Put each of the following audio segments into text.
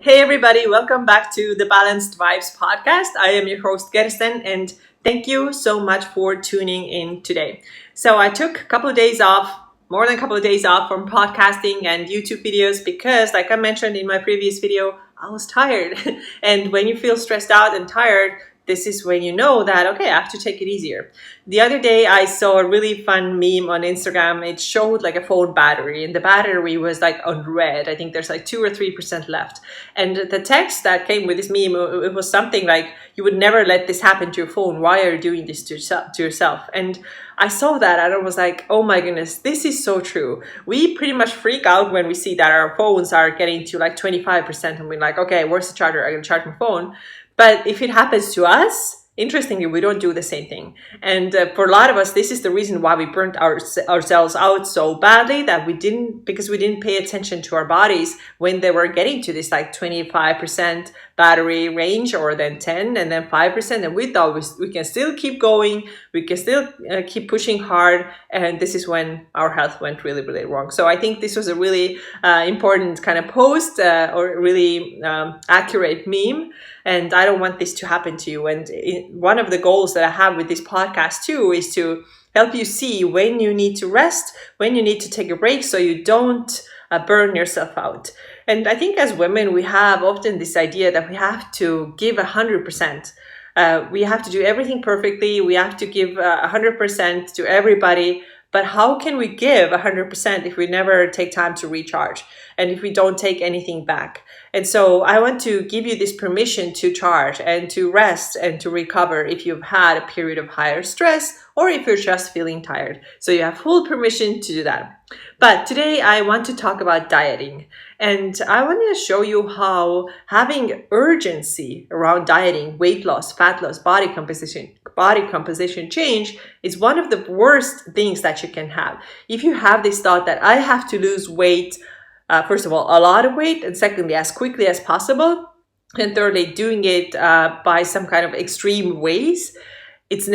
Hey everybody, welcome back to the Balanced Vibes podcast. I am your host Kirsten and thank you so much for tuning in today. So I took a couple of days off, more than a couple of days off from podcasting and YouTube videos because like I mentioned in my previous video, I was tired. And when you feel stressed out and tired, this is when you know that, okay, I have to take it easier. The other day, I saw a really fun meme on Instagram. It showed like a phone battery, and the battery was like on red. I think there's like 2 or 3% left. And the text that came with this meme, it was something like, you would never let this happen to your phone. Why are you doing this to yourself? And I saw that and I was like, oh my goodness, this is so true. We pretty much freak out when we see that our phones are getting to like 25% and we're like, okay, where's the charger? I'm going to charge my phone. But if it happens to us, interestingly, we don't do the same thing. And for a lot of us, this is the reason why we burnt ourselves out so badly that because we didn't pay attention to our bodies when they were getting to this like 25% battery range or then 10 and then 5%. And we thought we can still keep going. We can still keep pushing hard. And this is when our health went really, really wrong. So I think this was a really important kind of post or really accurate meme. And I don't want this to happen to you. And one of the goals that I have with this podcast too is to help you see when you need to rest, when you need to take a break so you don't burn yourself out. And I think as women, we have often this idea that we have to give 100%. We have to do everything perfectly. We have to give 100% to everybody. But how can we give 100% if we never take time to recharge and if we don't take anything back? And so I want to give you this permission to charge and to rest and to recover if you've had a period of higher stress or if you're just feeling tired. So you have full permission to do that. But today I want to talk about dieting. And I want to show you how having urgency around dieting, weight loss, fat loss, body composition change is one of the worst things that you can have. If you have this thought that I have to lose weight, first of all, a lot of weight, and secondly, as quickly as possible, and thirdly, doing it by some kind of extreme ways, it's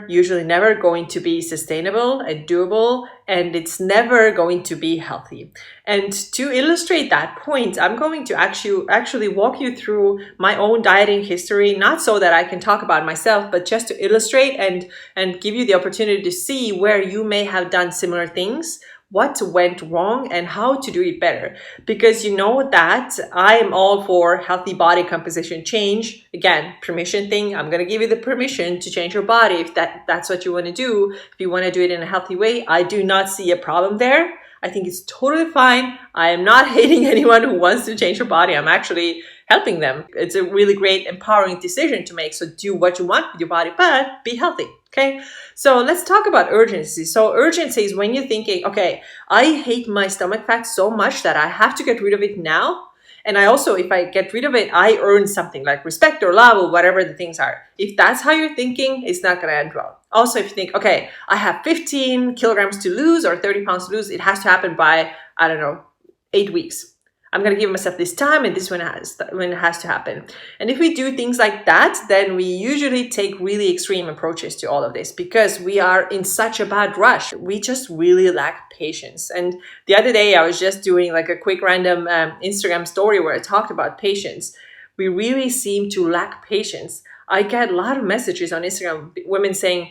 usually never going to be sustainable and doable, and it's never going to be healthy. And to illustrate that point, I'm going to actually walk you through my own dieting history, not so that I can talk about myself, but just to illustrate and give you the opportunity to see where you may have done similar things, what went wrong and how to do it better. Because you know that I am all for healthy body composition change. Again, permission thing. I'm going to give you the permission to change your body if that's what you want to do. If you want to do it in a healthy way, I do not see a problem there. I think it's totally fine. I am not hating anyone who wants to change their body. I'm actually helping them. It's a really great, empowering decision to make. So do what you want with your body, but be healthy. Okay, so let's talk about urgency. So urgency is when you're thinking, okay, I hate my stomach fat so much that I have to get rid of it now. And I also, if I get rid of it, I earn something like respect or love or whatever the things are. If that's how you're thinking, it's not going to end well. Also, if you think, okay, I have 15 kilograms to lose or 30 pounds to lose, it has to happen by, 8 weeks. I'm going to give myself this time and this when it has to happen. And if we do things like that, then we usually take really extreme approaches to all of this because we are in such a bad rush. We just really lack patience. And the other day I was just doing like a quick random Instagram story where I talked about patience. We really seem to lack patience. I get a lot of messages on Instagram, women saying,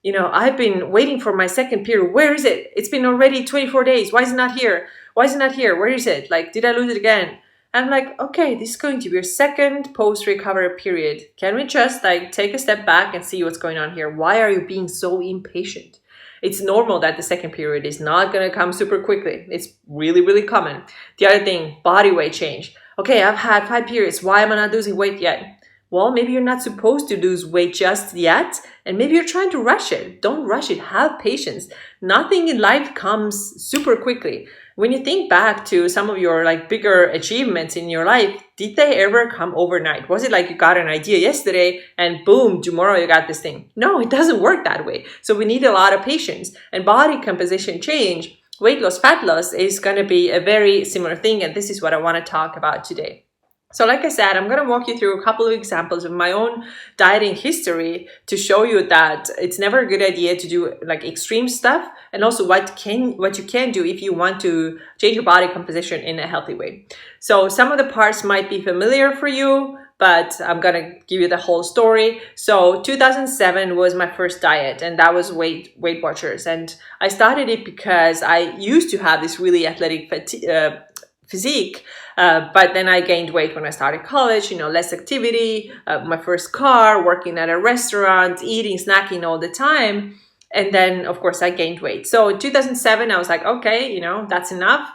I've been waiting for my second period. Where is it? It's been already 24 days. Why is it not here? Why is it not here? Where is it? Like, did I lose it again? And I'm like, okay, this is going to be your second post-recovery period. Can we just take a step back and see what's going on here? Why are you being so impatient? It's normal that the second period is not going to come super quickly. It's really, really common. The other thing, body weight change. Okay, I've had 5 periods. Why am I not losing weight yet? Well, maybe you're not supposed to lose weight just yet, and maybe you're trying to rush it. Don't rush it. Have patience. Nothing in life comes super quickly. When you think back to some of your bigger achievements in your life, did they ever come overnight? Was it like you got an idea yesterday and boom, tomorrow you got this thing? No, it doesn't work that way. So we need a lot of patience. And body composition change, weight loss, fat loss is going to be a very similar thing. And this is what I want to talk about today. So like I said, I'm going to walk you through a couple of examples of my own dieting history to show you that it's never a good idea to do like extreme stuff, and also what you can do if you want to change your body composition in a healthy way. So some of the parts might be familiar for you, but I'm going to give you the whole story. So 2007 was my first diet, and that was Weight Watchers. And I started it because I used to have this really athletic physique, but then I gained weight when I started college, less activity, my first car, working at a restaurant, eating, snacking all the time. And then, of course, I gained weight. So in 2007, I was like, okay, that's enough.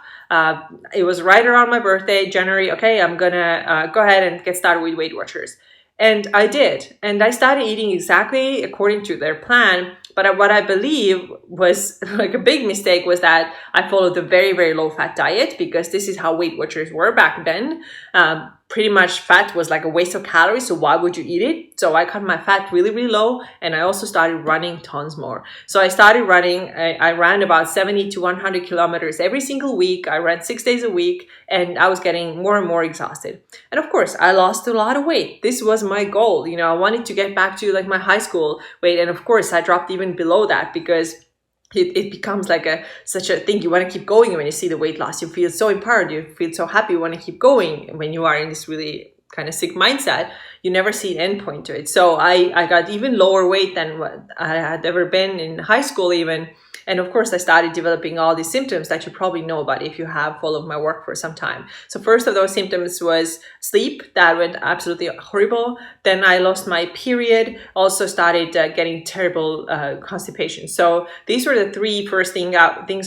It was right around my birthday, January. Okay, I'm gonna go ahead and get started with Weight Watchers. And I did. And I started eating exactly according to their plan. But what I believe was like a big mistake was that I followed the very, very low fat diet, because this is how Weight Watchers were back then. Pretty much fat was like a waste of calories, so why would you eat it? So I cut my fat really, really low, and I also started running tons more. So I started running, I ran about 70 to 100 kilometers every single week. I ran 6 days a week, and I was getting more and more exhausted. And of course, I lost a lot of weight. This was my goal. I wanted to get back to like my high school weight. And of course, I dropped even below that, because it becomes like such a thing. You want to keep going when you see the weight loss. You feel so empowered. You feel so happy. You want to keep going. When you are in this really kind of sick mindset, you never see an end point to it. So I got even lower weight than what I had ever been in high school even. And of course, I started developing all these symptoms that you probably know about if you have followed my work for some time. So first of those symptoms was sleep. That went absolutely horrible. Then I lost my period, also started getting terrible constipation. So these were the three first things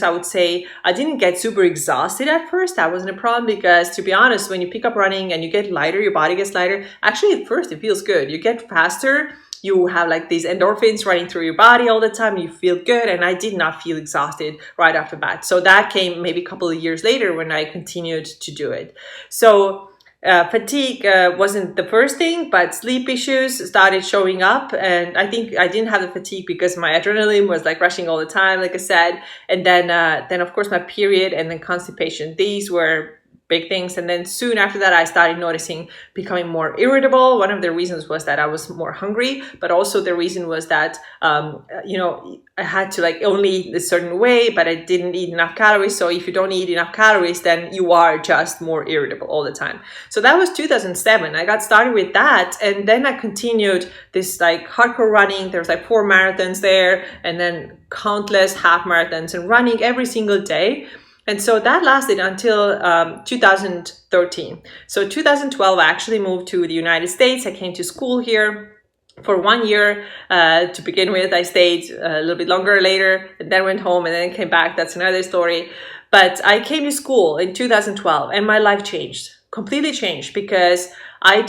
I would say. I didn't get super exhausted at first. That wasn't a problem, because to be honest, when you pick up running and you get lighter, your body gets lighter. Actually, at first it feels good. You get faster. You have like these endorphins running through your body all the time. You feel good. And I did not feel exhausted right after that. So that came maybe a couple of years later when I continued to do it. So fatigue wasn't the first thing, but sleep issues started showing up. And I think I didn't have the fatigue because my adrenaline was like rushing all the time, like I said. And then of course, my period, and then constipation. These were big things. And then soon after that, I started noticing becoming more irritable. One of the reasons was that I was more hungry, but also the reason was that, I had to like only eat a certain way, but I didn't eat enough calories. So if you don't eat enough calories, then you are just more irritable all the time. So that was 2007. I got started with that. And then I continued this like hardcore running. There was like 4 marathons there, and then countless half marathons, and running every single day. And so that lasted until 2013. So 2012, I actually moved to the United States. I came to school here for 1 year to begin with. I stayed a little bit longer later, and then went home, and then came back. That's another story. But I came to school in 2012, and my life changed, completely changed, because I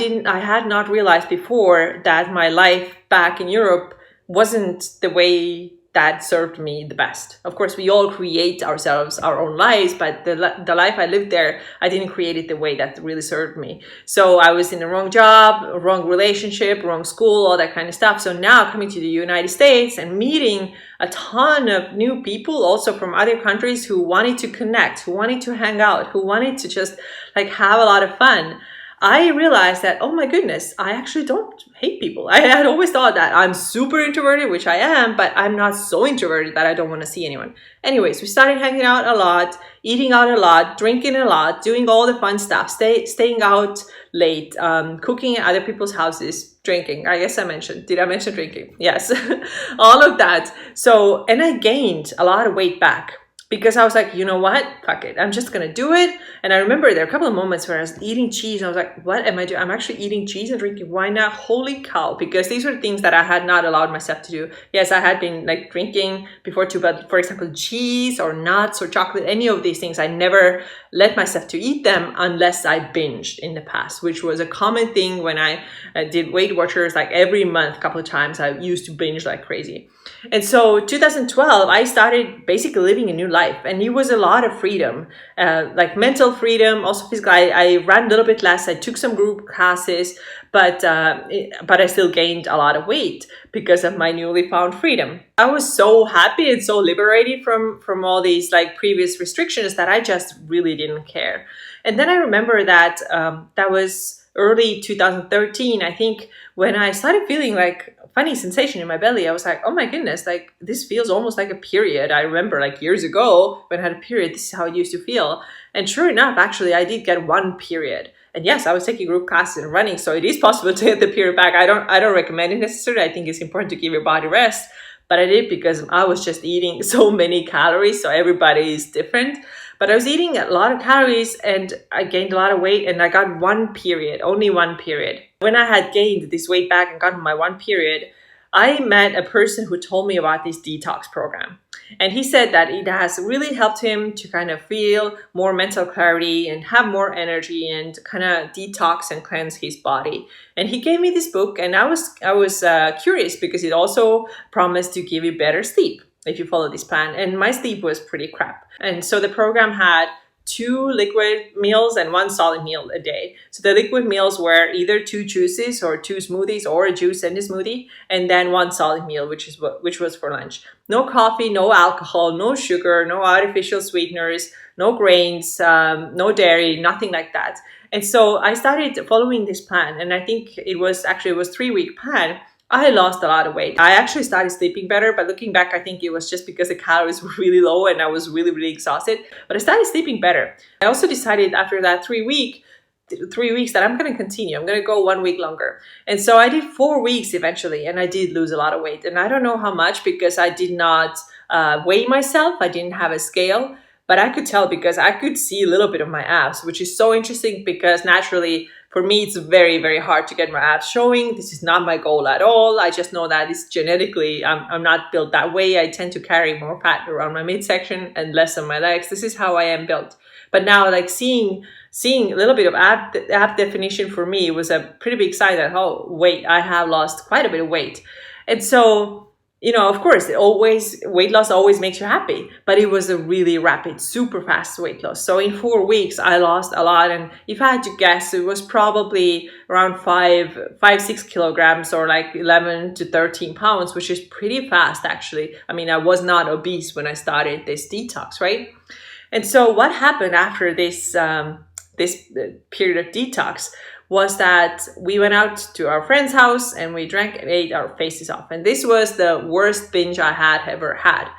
had not realized before that my life back in Europe wasn't the way that served me the best. Of course, we all create ourselves our own lives, but the life I lived there, I didn't create it the way that really served me. So I was in the wrong job, wrong relationship, wrong school, all that kind of stuff. So now coming to the United States and meeting a ton of new people also from other countries who wanted to connect, who wanted to hang out, who wanted to just like have a lot of fun, I realized that, oh my goodness, I actually don't hate people. I had always thought that I'm super introverted, which I am, but I'm not so introverted that I don't want to see anyone. Anyways, we started hanging out a lot, eating out a lot, drinking a lot, doing all the fun stuff, staying out late, cooking at other people's houses, drinking. I guess did I mention drinking? Yes, all of that. So, and I gained a lot of weight back, because I was like, you know what? Fuck it. I'm just going to do it. And I remember there were a couple of moments where I was eating cheese. And I was like, what am I doing? I'm actually eating cheese and drinking wine now. Holy cow. Because these were things that I had not allowed myself to do. Yes, I had been like drinking before too, but for example, cheese or nuts or chocolate, any of these things, I never let myself to eat them unless I binged in the past, which was a common thing when I did Weight Watchers. Like every month, a couple of times, I used to binge like crazy. And so 2012, I started basically living a new life, and it was a lot of freedom, like mental freedom, also physical. I ran a little bit less. I took some group classes, but I still gained a lot of weight because of my newly found freedom. I was so happy and so liberated from all these like previous restrictions that I just really didn't care. And then I remember that that was early 2013, I think, when I started feeling like a funny sensation in my belly. I was like, oh my goodness, like this feels almost like a period. I remember like years ago when I had a period, this is how it used to feel. And sure enough, actually, I did get one period. And yes, I was taking group classes and running, so it is possible to get the period back. I don't recommend it necessarily. I think it's important to give your body rest. But I did because I was just eating so many calories. So everybody is different. But I was eating a lot of calories and I gained a lot of weight, and I got one period, only one period. When I had gained this weight back and gotten my one period, I met a person who told me about this detox program. And he said that it has really helped him to kind of feel more mental clarity and have more energy and kind of detox and cleanse his body. And he gave me this book, and I was curious because it also promised to give you better sleep if you follow this plan. And my sleep was pretty crap. And so the program had 2 liquid meals and 1 solid meal a day. So the liquid meals were either 2 juices or 2 smoothies or a juice and a smoothie, and then 1 solid meal, which was for lunch. No coffee, no alcohol, no sugar, no artificial sweeteners, no grains, no dairy, nothing like that. And so I started following this plan, and I think it was 3-week plan. I lost a lot of weight. I actually started sleeping better, but looking back, I think it was just because the calories were really low and I was really, really exhausted. But I started sleeping better. I also decided after that 3 weeks that I'm going to continue. I'm going to go 1 week longer. And so I did 4 weeks eventually, and I did lose a lot of weight. And I don't know how much because I did not weigh myself. I didn't have a scale. But I could tell because I could see a little bit of my abs, which is so interesting because naturally, for me, it's very, very hard to get my abs showing. This is not my goal at all. I just know that it's genetically, I'm not built that way. I tend to carry more fat around my midsection and less on my legs. This is how I am built. But now, like seeing a little bit of ab definition for me was a pretty big sign that, oh, wait, I have lost quite a bit of weight. And so, of course, weight loss always makes you happy, but it was a really rapid, super fast weight loss. So in 4 weeks, I lost a lot. And if I had to guess, it was probably around 6 kilograms or like 11 to 13 pounds, which is pretty fast, actually. I mean, I was not obese when I started this detox, right? And so what happened after this period of detox was that we went out to our friend's house and we drank and ate our faces off. And this was the worst binge I had ever had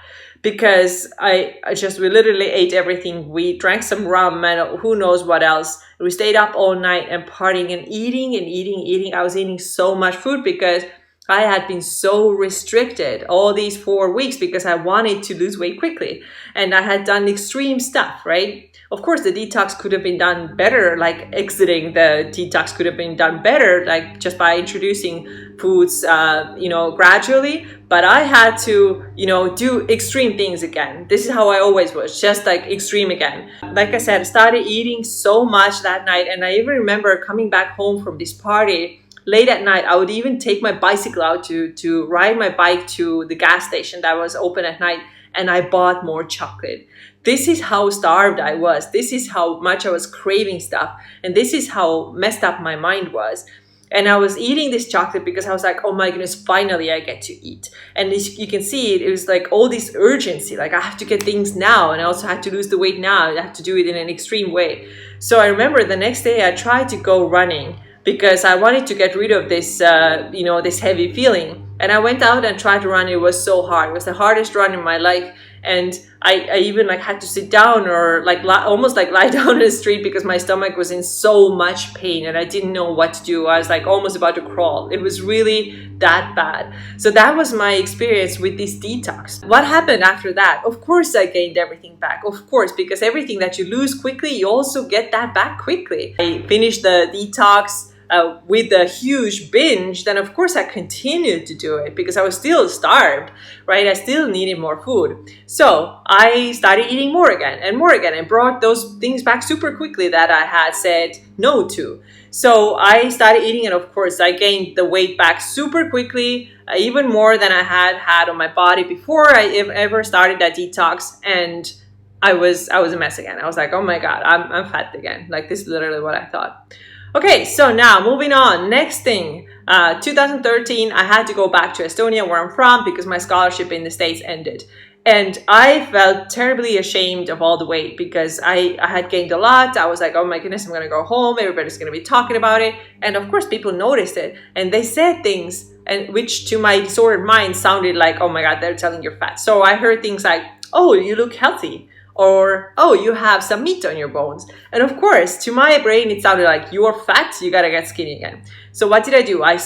because we literally ate everything. We drank some rum and who knows what else. We stayed up all night and partying and eating. I was eating so much food because I had been so restricted all these 4 weeks because I wanted to lose weight quickly. And I had done extreme stuff, right? Of course, the detox could have been done better, like exiting the detox could have been done better, like just by introducing foods, gradually. But I had to, do extreme things again. This is how I always was, just like extreme again. Like I said, I started eating so much that night. And I even remember coming back home from this party late at night. I would even take my bicycle out to ride my bike to the gas station that was open at night. And I bought more chocolate. This is how starved I was. This is how much I was craving stuff. And this is how messed up my mind was. And I was eating this chocolate because I was like, oh my goodness, finally I get to eat. And as you can see, it was like all this urgency. Like I have to get things now. And I also had to lose the weight now. I have to do it in an extreme way. So I remember the next day I tried to go running because I wanted to get rid of this, this heavy feeling. And I went out and tried to run. It was so hard. It was the hardest run in my life. And I even had to sit down or almost lie down in the street because my stomach was in so much pain and I didn't know what to do. I was almost about to crawl. It was really that bad. So that was my experience with this detox. What happened after that? Of course, I gained everything back. Of course, because everything that you lose quickly, you also get that back quickly. I finished the detox with a huge binge, then of course I continued to do it because I was still starved, right? I still needed more food. So I started eating more again and brought those things back super quickly that I had said no to. So I started eating and of course I gained the weight back super quickly, even more than I had on my body before I ever started that detox. And I was a mess again. I was like, oh my God, I'm fat again. This is literally what I thought. Okay, so now moving on. Next thing, 2013, I had to go back to Estonia where I'm from because my scholarship in the States ended. And I felt terribly ashamed of all the weight because I had gained a lot. I was like, oh my goodness, I'm going to go home. Everybody's going to be talking about it. And of course, people noticed it. And they said things, and which to my disordered mind sounded like, oh my God, they're telling you're fat. So I heard things like, oh, you look healthy. Or, oh, you have some meat on your bones. And of course, to my brain, it sounded like, you're fat, you gotta get skinny again. So what did I do? I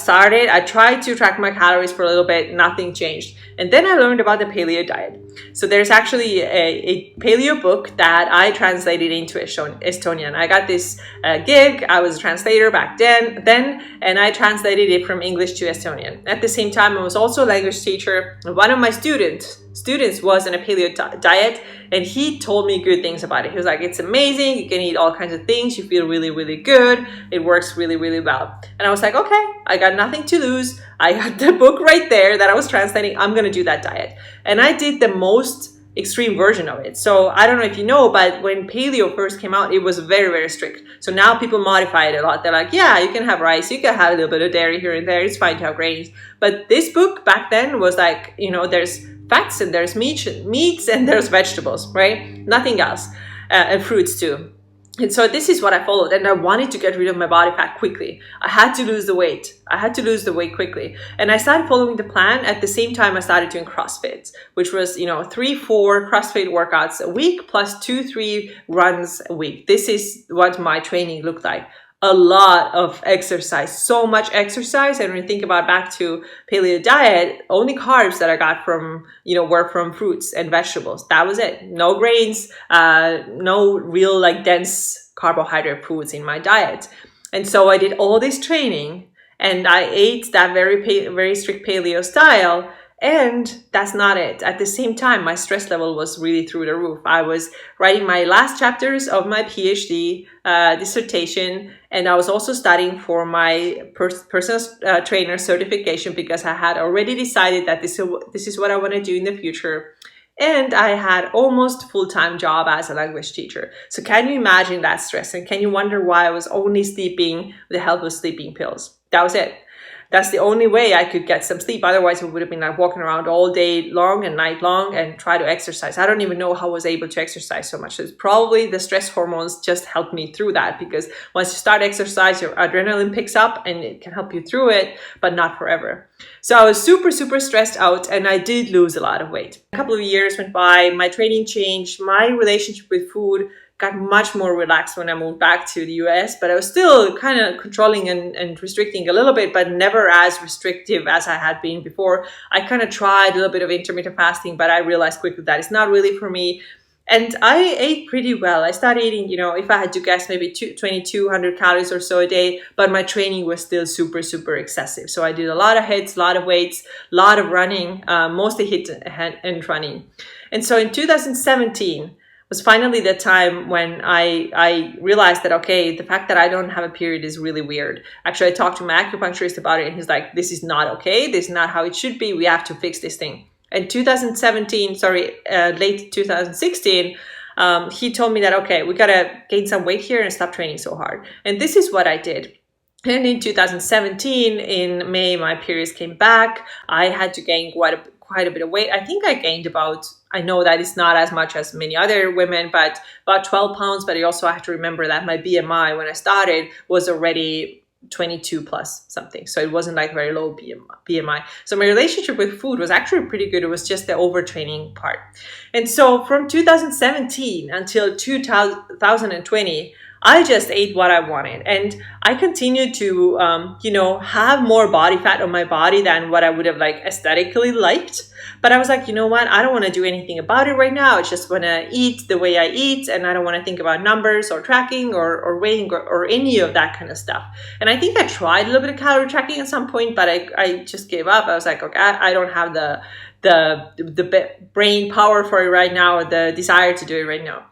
tried to track my calories for a little bit, nothing changed. And then I learned about the Paleo Diet. So there's actually a Paleo book that I translated into Estonian. I got this gig. I was a translator back then, and I translated it from English to Estonian. At the same time, I was also a language teacher. One of my students was on a Paleo diet, and he told me good things about it. He was like, it's amazing. You can eat all kinds of things. You feel really, really good. It works really, really well. And I was like, okay, I got nothing to lose. I got the book right there that I was translating. I'm going to do that diet. And I did the most extreme version of it. So I don't know if you know, but when paleo first came out, it was very, very strict. So now people modify it a lot. They're like, yeah, you can have rice, you can have a little bit of dairy here and there. It's fine to have grains. But this book back then was like, there's fats and there's meats and there's vegetables, right? Nothing else. And fruits too. And so this is what I followed, and I wanted to get rid of my body fat quickly. I had to lose the weight. Quickly. And I started following the plan. At the same time, I started doing CrossFit, which was, 3-4 CrossFit workouts a week plus 2-3 runs a week. This is what my training looked like. A lot of exercise, so much exercise. And when you think about back to paleo diet, only carbs that I got from, were from fruits and vegetables. That was it. No grains, no real dense carbohydrate foods in my diet. And so I did all this training and I ate that very strict paleo style. And that's not it. At the same time, my stress level was really through the roof. I was writing my last chapters of my PhD dissertation, and I was also studying for my personal trainer certification because I had already decided that this is what I want to do in the future. And I had almost full-time job as a language teacher. So can you imagine that stress? And can you wonder why I was only sleeping with the help of sleeping pills? That was it. That's the only way I could get some sleep. Otherwise, it would have been walking around all day long and night long and try to exercise. I don't even know how I was able to exercise so much. It's probably the stress hormones just helped me through that, because once you start exercise, your adrenaline picks up and it can help you through it, but not forever. So I was super, super stressed out, and I did lose a lot of weight. A couple of years went by, my training changed, my relationship with food got much more relaxed when I moved back to the US, but I was still kind of controlling and restricting a little bit, but never as restrictive as I had been before. I kind of tried a little bit of intermittent fasting, but I realized quickly that it's not really for me. And I ate pretty well. I started eating, if I had to guess, maybe 2,200 calories or so a day, but my training was still super, super excessive. So I did a lot of hits, a lot of weights, a lot of running, mostly hit and running. And so in 2017, was finally the time when I realized that, okay, the fact that I don't have a period is really weird. Actually, I talked to my acupuncturist about it, and he's like, this is not okay. This is not how it should be. We have to fix this thing. In late 2016, he told me that, okay, we got to gain some weight here and stop training so hard. And this is what I did. And in 2017, in May, my periods came back. I had to gain quite a bit of weight. I think I gained I know that it's not as much as many other women, but about 12 pounds. But I also have to remember that my BMI when I started was already 22 plus something. So it wasn't very low BMI. So my relationship with food was actually pretty good. It was just the overtraining part. And so from 2017 until 2020, I just ate what I wanted, and I continued to, have more body fat on my body than what I would have aesthetically liked. But I was like, you know what? I don't want to do anything about it right now. I just want to eat the way I eat, and I don't want to think about numbers or tracking or weighing or any of that kind of stuff. And I think I tried a little bit of calorie tracking at some point, but I just gave up. I was like, okay, I don't have the brain power for it right now, or the desire to do it right now.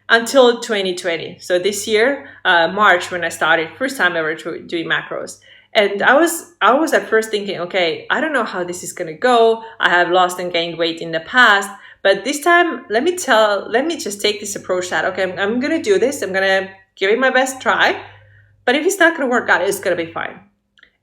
Until 2020. So this year, March, when I started, first time ever doing macros. And I was at first thinking, okay, I don't know how this is going to go. I have lost and gained weight in the past, but this time, let me just take this approach that, okay, I'm going to do this. I'm going to give it my best try. But if it's not going to work out, it's going to be fine.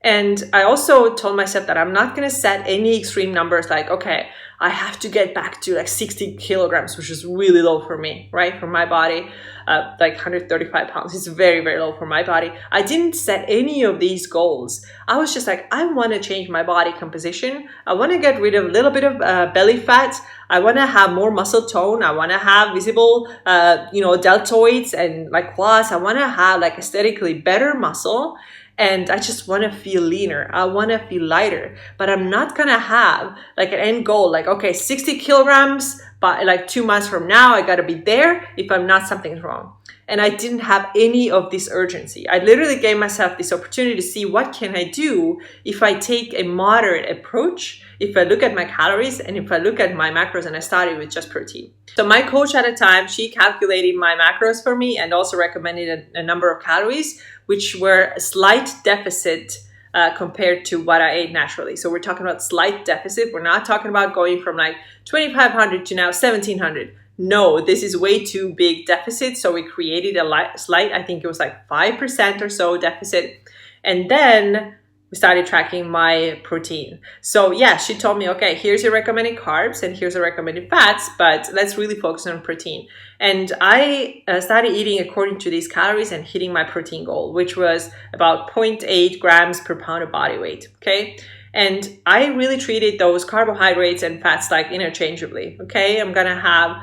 And I also told myself that I'm not going to set any extreme numbers like, okay, I have to get back to like 60 kilograms, which is really low for me, right? For my body, like 135 pounds. It's very, very low for my body. I didn't set any of these goals. I was just like, I want to change my body composition. I want to get rid of a little bit of belly fat. I want to have more muscle tone. I want to have visible, deltoids and like quads. I want to have like aesthetically better muscle. And I just want to feel leaner. I want to feel lighter, but I'm not going to have like an end goal, like, okay, 60 kilograms, but like 2 months from now, I got to be there. If I'm not, something's wrong. And I didn't have any of this urgency. I literally gave myself this opportunity to see what can I do if I take a moderate approach, if I look at my calories and if I look at my macros, and I started with just protein. So my coach at the time, she calculated my macros for me and also recommended a number of calories, which were a slight deficit compared to what I ate naturally. So we're talking about slight deficit. We're not talking about going from like 2,500 to now 1,700. No, this is way too big deficit. So we created a slight, I think it was like 5% or so deficit. And then we started tracking my protein. So yeah, she told me, okay, here's your recommended carbs and here's the recommended fats, but let's really focus on protein. And I started eating according to these calories and hitting my protein goal, which was about 0.8 grams per pound of body weight, okay? And I really treated those carbohydrates and fats like interchangeably, okay? I'm gonna have,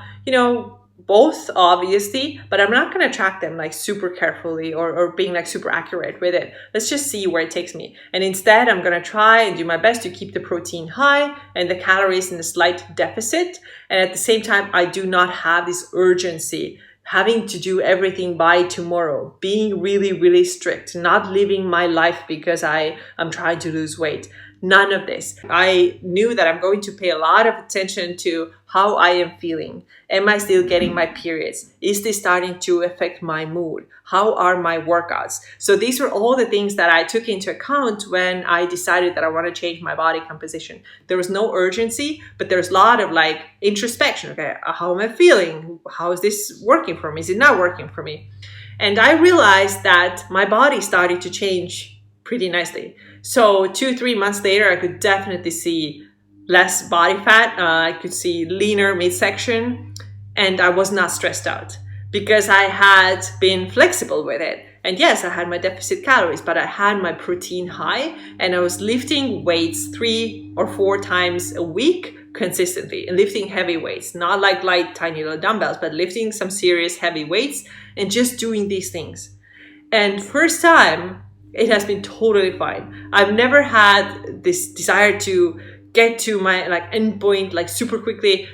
both obviously, but I'm not going to track them like super carefully or being like super accurate with it. Let's just see where it takes me. And instead, I'm going to try and do my best to keep the protein high and the calories in a slight deficit. And at the same time, I do not have this urgency having to do everything by tomorrow, being really, really strict, not living my life because I'm trying to lose weight. None of this. I knew that I'm going to pay a lot of attention to how I am feeling. Am I still getting my periods? Is this starting to affect my mood? How are my workouts? So these were all the things that I took into account when I decided that I want to change my body composition. There was no urgency, but there's a lot of like introspection. Okay, how am I feeling? How is this working for me? Is it not working for me? And I realized that my body started to change pretty nicely. So 2-3 months later, I could definitely see less body fat. I could see leaner midsection, and I was not stressed out because I had been flexible with it. And yes, I had my deficit calories, but I had my protein high, and I was lifting weights 3 or 4 times a week consistently, and lifting heavy weights, not like light, tiny little dumbbells, but lifting some serious heavy weights and just doing these things. And first time, it has been totally fine. I've never had this desire to get to my like end point like super quickly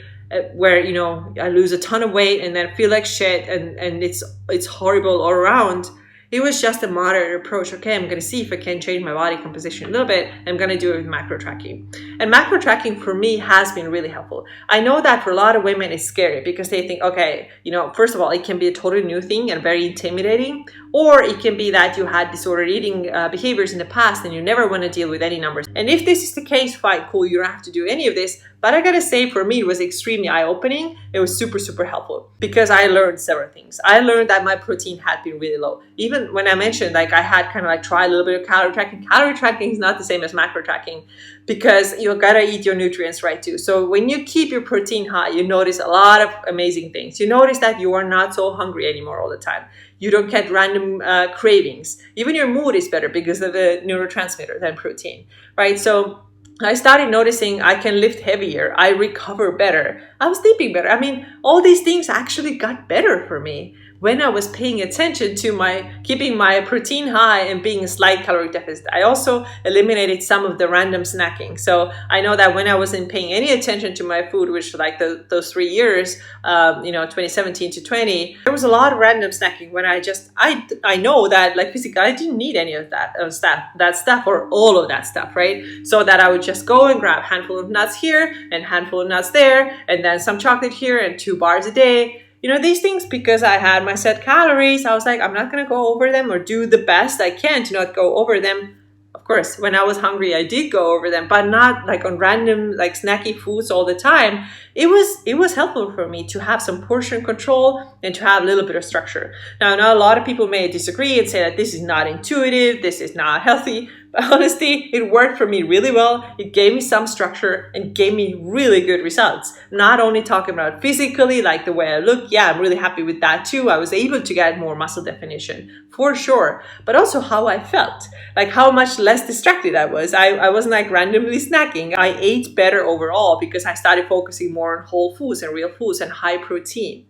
where I lose a ton of weight and then feel like shit and it's horrible all around. It was just a moderate approach. Okay, I'm going to see if I can change my body composition a little bit. I'm going to do it with macro tracking. And macro tracking for me has been really helpful. I know that for a lot of women it's scary because they think, okay, first of all, it can be a totally new thing and very intimidating. Or it can be that you had disordered eating behaviors in the past and you never want to deal with any numbers. And if this is the case, fine, cool, you don't have to do any of this. But I gotta say, for me, it was extremely eye-opening. It was super, super helpful because I learned several things. I learned that my protein had been really low. Even when I mentioned, like I had kind of like tried a little bit of calorie tracking. Calorie tracking is not the same as macro tracking because you gotta eat your nutrients right too. So when you keep your protein high, you notice a lot of amazing things. You notice that you are not so hungry anymore all the time. You don't get random cravings. Even your mood is better because of the neurotransmitter than protein, right? So I started noticing I can lift heavier. I recover better. I was sleeping better. I mean, all these things actually got better for me when I was paying attention to keeping my protein high and being a slight calorie deficit. I also eliminated some of the random snacking. So I know that when I wasn't paying any attention to my food, which like those 3 years, 2017 to 20, there was a lot of random snacking when I know that like physically I didn't need any of that stuff or all of that stuff, right? So that I would just go and grab a handful of nuts here and handful of nuts there, and then some chocolate here and 2 bars a day. These things, because I had my set calories, I was like, I'm not going to go over them or do the best I can to not go over them. Of course, when I was hungry, I did go over them, but not like on random, like snacky foods all the time. It was helpful for me to have some portion control and to have a little bit of structure. Now, I know a lot of people may disagree and say that this is not intuitive, this is not healthy, But honestly, it worked for me really well. It gave me some structure and gave me really good results. Not only talking about physically, like the way I look, yeah, I'm really happy with that too. I was able to get more muscle definition for sure, but also how I felt, like how much less distracted I was. I wasn't like randomly snacking. I ate better overall because I started focusing more on whole foods and real foods and high protein.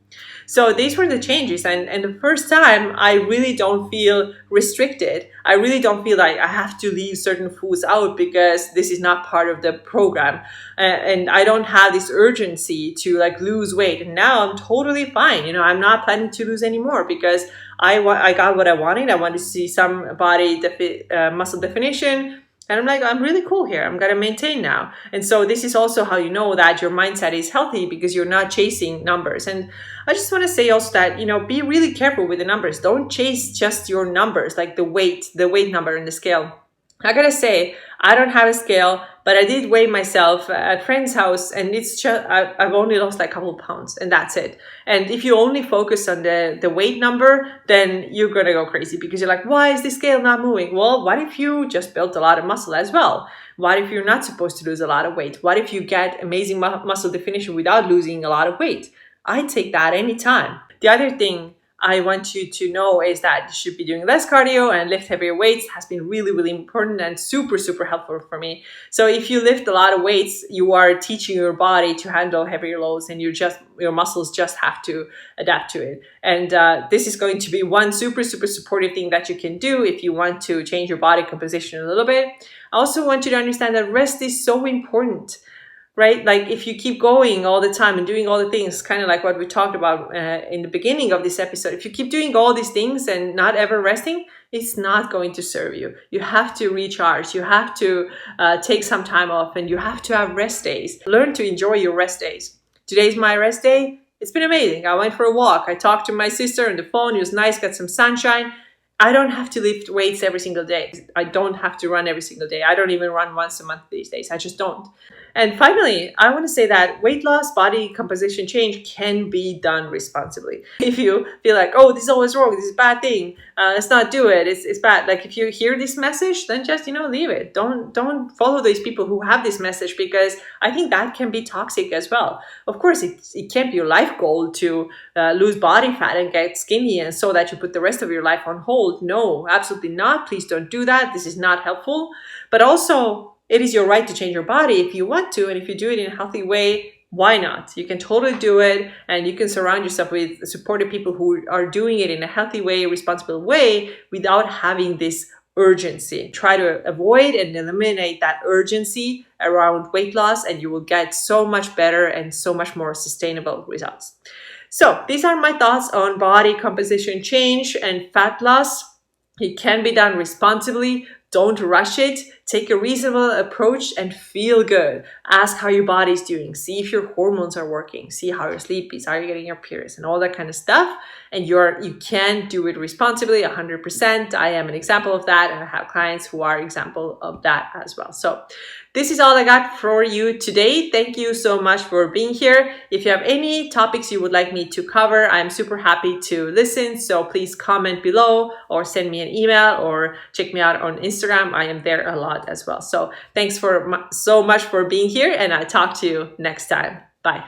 So these were the changes. And the first time, I really don't feel restricted. I really don't feel like I have to leave certain foods out because this is not part of the program. And I don't have this urgency to like lose weight. And now I'm totally fine. I'm not planning to lose anymore because I got what I wanted. I wanted to see some body muscle definition. And I'm like, I'm really cool here. I'm going to maintain now. And so this is also how you know that your mindset is healthy, because you're not chasing numbers. And I just want to say also that, be really careful with the numbers. Don't chase just your numbers, like the weight number in the scale. I gotta say, I don't have a scale, but I did weigh myself at a friend's house, and it's just, I've only lost like a couple of pounds, and that's it. And if you only focus on the weight number, then you're gonna go crazy because you're like, why is the scale not moving? Well, what if you just built a lot of muscle as well? What if you're not supposed to lose a lot of weight? What if you get amazing muscle definition without losing a lot of weight? I take that anytime. The other thing I want you to know is that you should be doing less cardio and lift heavier weights. Has been really, really important and super, super helpful for me. So if you lift a lot of weights, you are teaching your body to handle heavier loads, and your muscles just have to adapt to it. And this is going to be one super, super supportive thing that you can do if you want to change your body composition a little bit. I also want you to understand that rest is so important. Right? Like if you keep going all the time and doing all the things, kind of like what we talked about in the beginning of this episode, if you keep doing all these things and not ever resting, it's not going to serve you. You have to recharge. You have to take some time off, and you have to have rest days. Learn to enjoy your rest days. Today's my rest day. It's been amazing. I went for a walk. I talked to my sister on the phone. It was nice, got some sunshine. I don't have to lift weights every single day. I don't have to run every single day. I don't even run once a month these days. I just don't. And finally, I want to say that weight loss, body composition change can be done responsibly. If you feel like, oh, this is always wrong, this is a bad thing, let's not do it, it's bad. Like if you hear this message, then just, leave it. Don't follow these people who have this message, because I think that can be toxic as well. Of course, it can't be your life goal to lose body fat and get skinny and so that you put the rest of your life on hold. No, absolutely not. Please don't do that. This is not helpful. But also, it is your right to change your body if you want to, and if you do it in a healthy way, why not? You can totally do it, and you can surround yourself with supportive people who are doing it in a healthy way, responsible way, without having this urgency. Try to avoid and eliminate that urgency around weight loss, and you will get so much better and so much more sustainable results. So these are my thoughts on body composition change and fat loss. It can be done responsibly. Don't rush it. Take a reasonable approach and feel good. Ask how your body's doing. See if your hormones are working. See how your sleep is. Are you getting your periods and all that kind of stuff? And you can do it responsibly 100%. I am an example of that, and I have clients who are example of that as well. So this is all I got for you today. Thank you so much for being here. If you have any topics you would like me to cover, I'm super happy to listen. So please comment below or send me an email or check me out on Instagram. I am there a lot as well. So thanks so much for being here, and I'll talk to you next time. Bye.